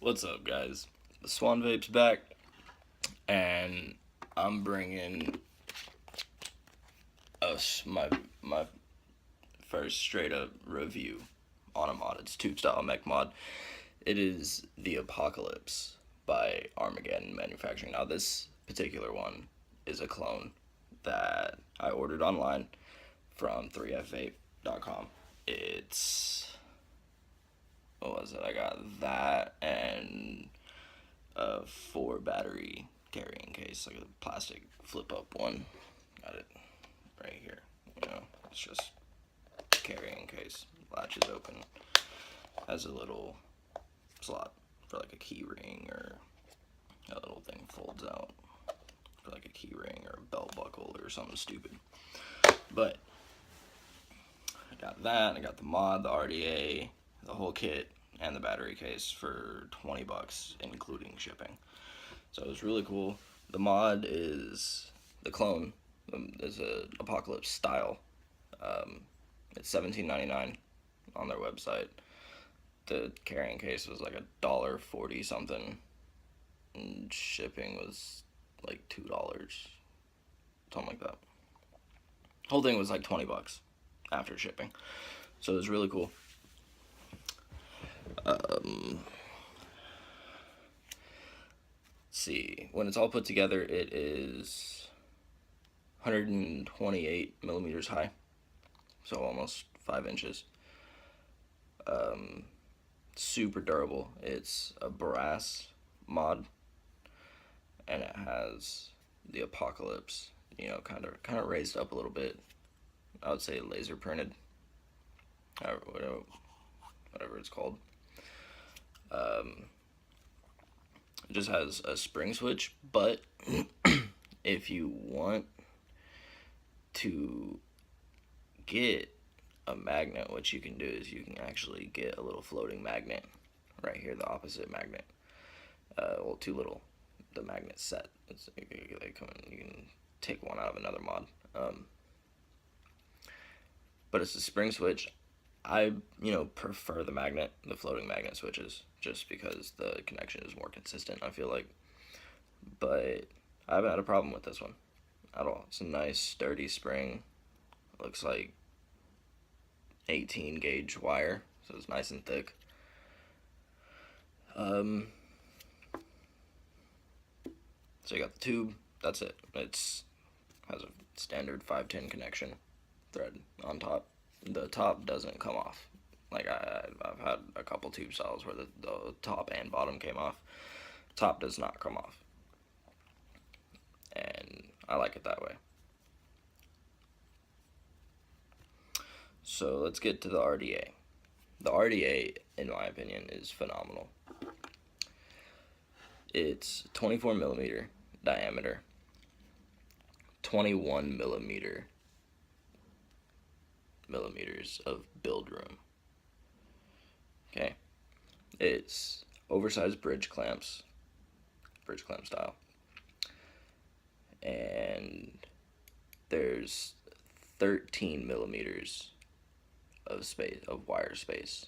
What's up, guys? The SwannVapeZ back, and I'm bringing us my first straight up review on a mod. It's tube style mech mod. It is the Apocalypse by Armageddon Manufacturing. Now, this particular one is a clone that I ordered online from 3fvape.com. It's what was it? I got that and a 4 battery carrying case, like a plastic flip up one. Got it right here. It's just carrying case. Latches open. Has a little slot for like a key ring, or a little thing folds out for like a key ring or a belt buckle or something stupid. But I got that. I got the mod, the RDA, the whole kit, and the battery case for $20, including shipping. So it was really cool. The mod is the clone. Is a Apocalypse style. It's $17.99 on their website. The carrying case was like $1.40 something, and shipping was like $2, something like that. Whole thing was like $20 after shipping. So it was really cool. See, when it's all put together, it is 128 millimeters high, so almost 5 inches. Super durable. It's a brass mod, and it has the Apocalypse, kind of raised up a little bit. I would say laser printed, whatever it's called. It just has a spring switch, but if you want to get a magnet, what you can do is you can actually get a little floating magnet right here, the opposite magnet. Well, two little, the magnet set. They come in, you can take one out of another mod. But it's a spring switch. I, prefer the floating magnet switches, just because the connection is more consistent, I feel like. But I haven't had a problem with this one at all. It's a nice, sturdy spring. It looks like 18 gauge wire, so it's nice and thick. So you got the tube, that's it. It's has a standard 510 connection thread on top. The top doesn't come off. Like I've had a couple tube styles where the top and bottom came off. Top does not come off, and I like it that way. So let's get to the RDA. The RDA, in my opinion, is phenomenal. It's 24 millimeter diameter, 21 millimeters of build room. Okay, it's oversized bridge clamp style, and there's 13 millimeters of wire space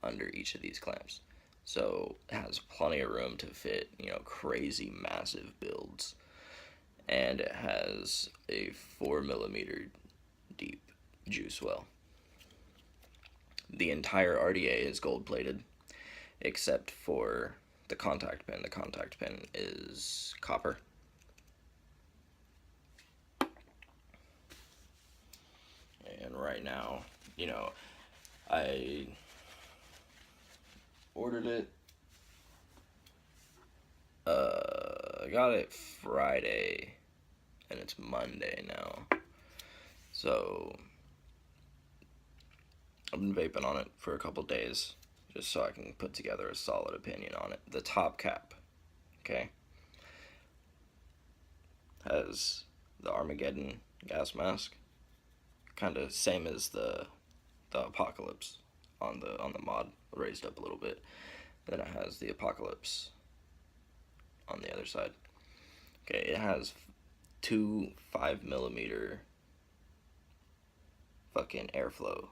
under each of these clamps. So it has plenty of room to fit, crazy massive builds. And it has a 4 millimeter deep juice well. The entire RDA is gold plated, except for the contact pin. The contact pin is copper. And right now, I ordered it. I got it Friday, and it's Monday now. So I've been vaping on it for a couple days, just so I can put together a solid opinion on it. The top cap, okay, has the Armageddon gas mask, kind of same as the Apocalypse on the mod, raised up a little bit. Then it has the Apocalypse on the other side. Okay, it has 2 5 millimeter fucking airflow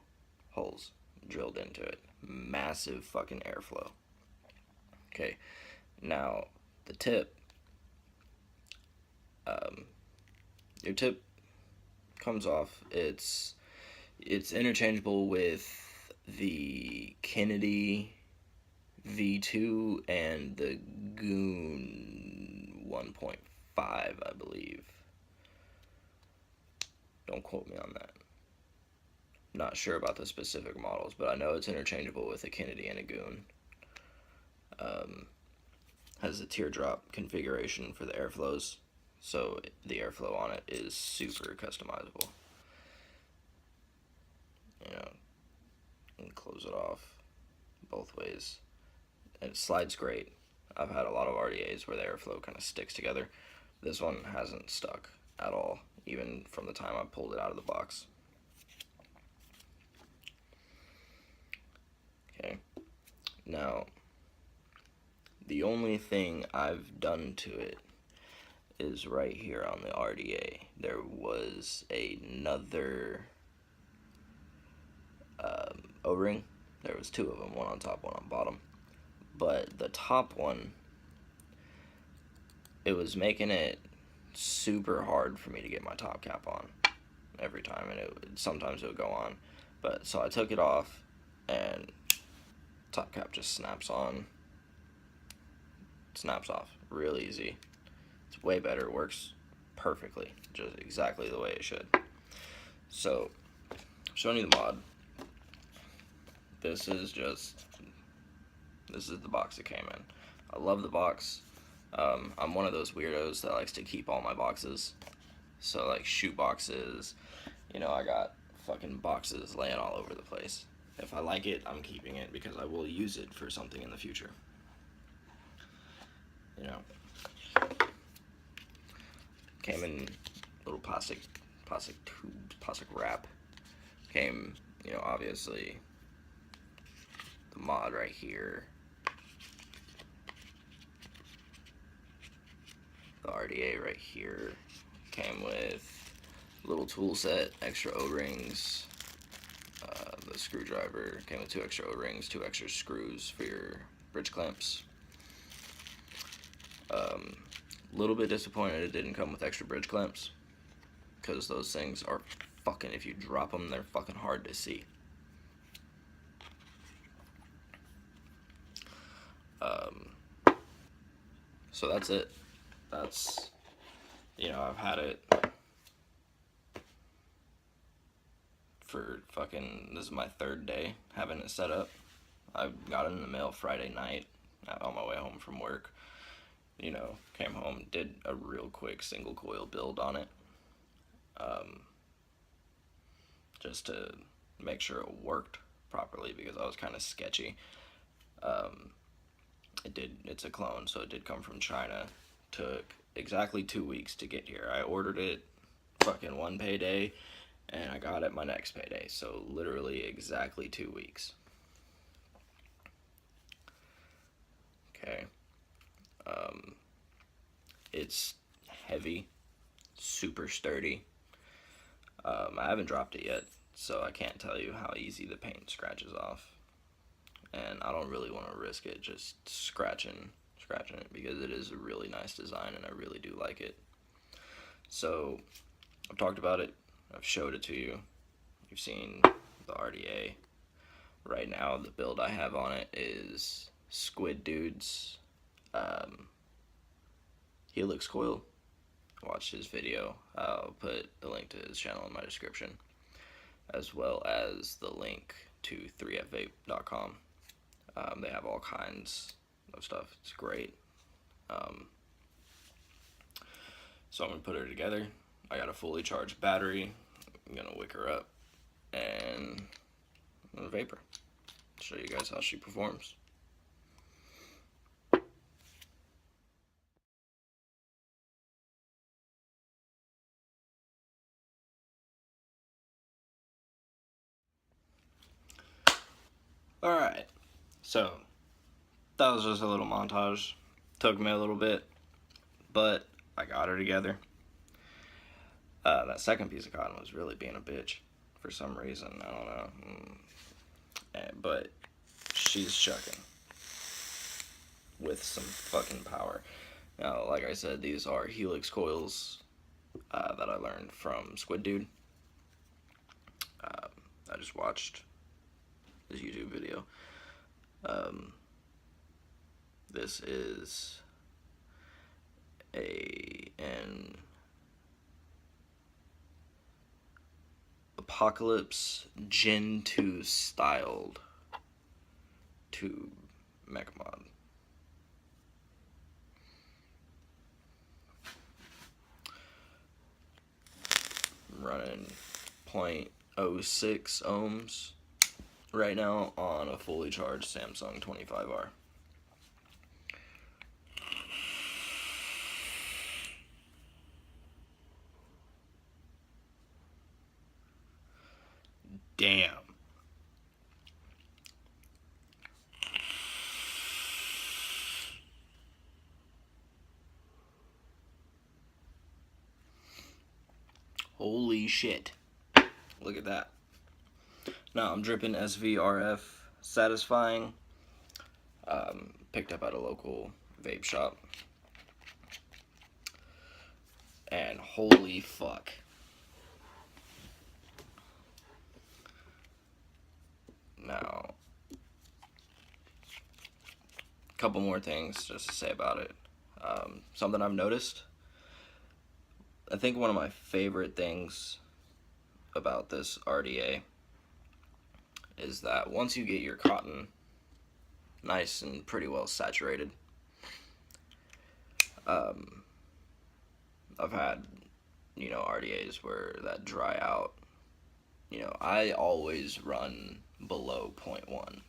holes drilled into it. Massive fucking airflow. Okay, now the tip, your tip comes off. It's interchangeable with the Kennedy V2 and the Goon 1.5, I believe. Don't quote me on that. Not sure about the specific models, but I know it's interchangeable with a Kennedy and a Goon. Has a teardrop configuration for the airflows, so the airflow on it is super customizable. You know, and close it off both ways. And it slides great. I've had a lot of RDAs where the airflow kind of sticks together. This one hasn't stuck at all, even from the time I pulled it out of the box. Okay, now the only thing I've done to it is right here on the RDA. There was another O-ring. There was two of them, one on top, one on bottom. But the top one, it was making it super hard for me to get my top cap on every time, and sometimes it would go on. But so I took it off, and top cap just snaps on, snaps off real easy. It's way better. It works perfectly, just exactly the way it should. So I'm showing you the mod. This is the box it came in. I love the box. I'm one of those weirdos that likes to keep all my boxes. So like shoe boxes, you know, I got fucking boxes laying all over the place. If I like it, I'm keeping it because I will use it for something in the future. You know, came in little plastic tubes, plastic wrap. Came, you know, obviously the mod right here, the RDA right here. Came with a little tool set, extra O-rings, the screwdriver. Came with 2 extra O-rings, 2 extra screws for your bridge clamps. Little bit disappointed it didn't come with extra bridge clamps, because those things are fucking, if you drop them, they're fucking hard to see. So that's it. That's, you know, I've had it for fucking, this is my 3rd day having it set up. I got it in the mail Friday night on my way home from work. You know, came home, did a real quick single coil build on it, just to make sure it worked properly, because I was kind of sketchy. It's a clone, so it did come from China. Took exactly 2 weeks to get here. I ordered it fucking one payday, and I got it my next payday, so literally exactly 2 weeks. Okay. It's heavy, super sturdy. I haven't dropped it yet, so I can't tell you how easy the paint scratches off. And I don't really want to risk it just scratching it, because it is a really nice design and I really do like it. So I've talked about it, I've showed it to you, you've seen the RDA. Right now the build I have on it is Squid Dude's Helix coil. Watch his video. I'll put the link to his channel in my description, as well as the link to 3fvape.com. They have all kinds of stuff. It's great. So I'm going to put her together. I got a fully charged battery. I'm going to wick her up and I'm going to vape her. Show you guys how she performs. Alright, so that was just a little montage. Took me a little bit, but I got her together. That second piece of cotton was really being a bitch for some reason. I don't know. But she's chucking. with some fucking power. Now, like I said, these are Helix coils that I learned from Squid Dude. I just watched his YouTube video. This is an Apocalypse Gen 2 styled tube mech mod. I'm running 0.06 ohms right now on a fully charged Samsung 25R. Damn. Holy shit. Look at that. Now I'm dripping SVRF satisfying. Picked up at a local vape shop. And holy fuck. Now, a couple more things just to say about it. Something I've noticed. I think one of my favorite things about this RDA is that once you get your cotton nice and pretty well saturated, I've had, RDAs where that dry out. I always run below 0.1.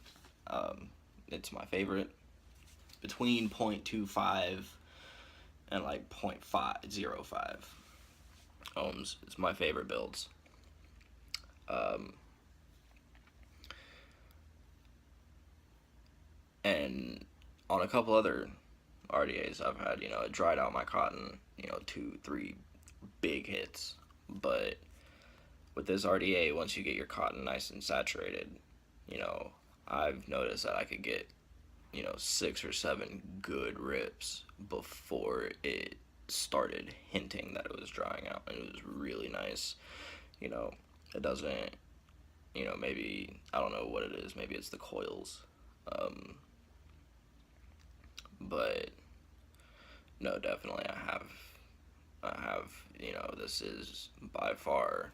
It's my favorite. Between 0.25 and like 0.05 ohms. It's my favorite builds. And on a couple other RDAs I've had, it dried out my cotton, 2-3 big hits. But with this RDA, once you get your cotton nice and saturated, I've noticed that I could get, 6 or 7 good rips before it started hinting that it was drying out. And it was really nice. It doesn't, maybe, I don't know what it is. Maybe it's the coils. But no, definitely I have, this is by far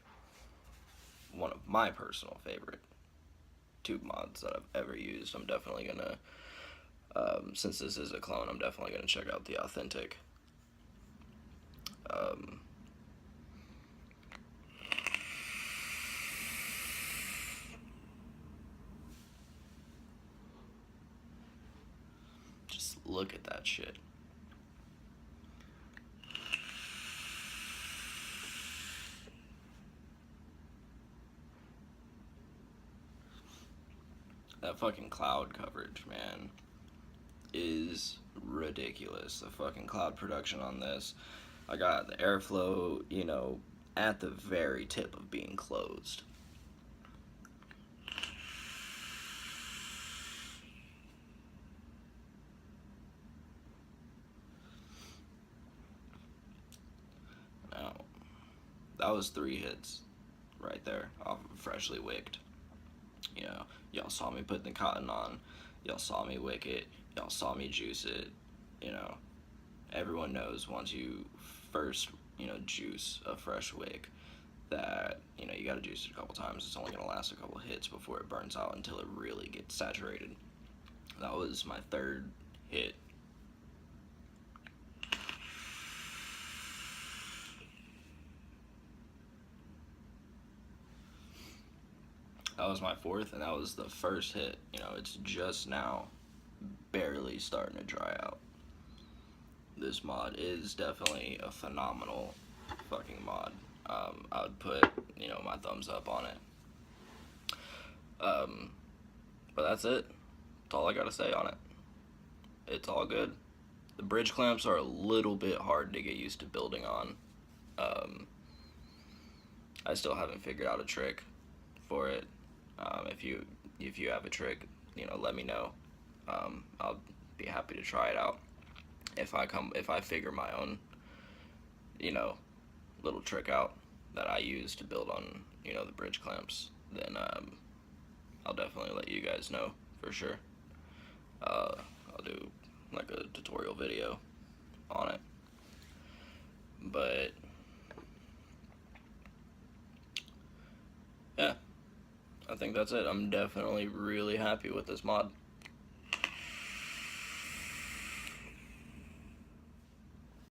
one of my personal favorite tube mods that I've ever used. I'm definitely gonna, since this is a clone, I'm definitely gonna check out the authentic. Just look at that shit. That fucking cloud coverage, man, is ridiculous. The fucking cloud production on this. I got the airflow, at the very tip of being closed. Now, that was 3 hits right there off of freshly wicked. Y'all saw me put the cotton on, y'all saw me wick it, y'all saw me juice it. Everyone knows once you first, juice a fresh wick that, you gotta juice it a couple times. It's only gonna last a couple hits before it burns out until it really gets saturated. That was my 3rd hit. That was my 4th, and that was the 1st hit. It's just now barely starting to dry out. This mod is definitely a phenomenal fucking mod. I would put, my thumbs up on it. But that's it. That's all I gotta say on it. It's all good. The bridge clamps are a little bit hard to get used to building on. I still haven't figured out a trick for it. If you have a trick, let me know. I'll be happy to try it out. If I figure my own, you know, little trick out that I use to build on, you know, the bridge clamps, then I'll definitely let you guys know for sure. I'll do like a tutorial video on it. But yeah, I think that's it. I'm definitely really happy with this mod.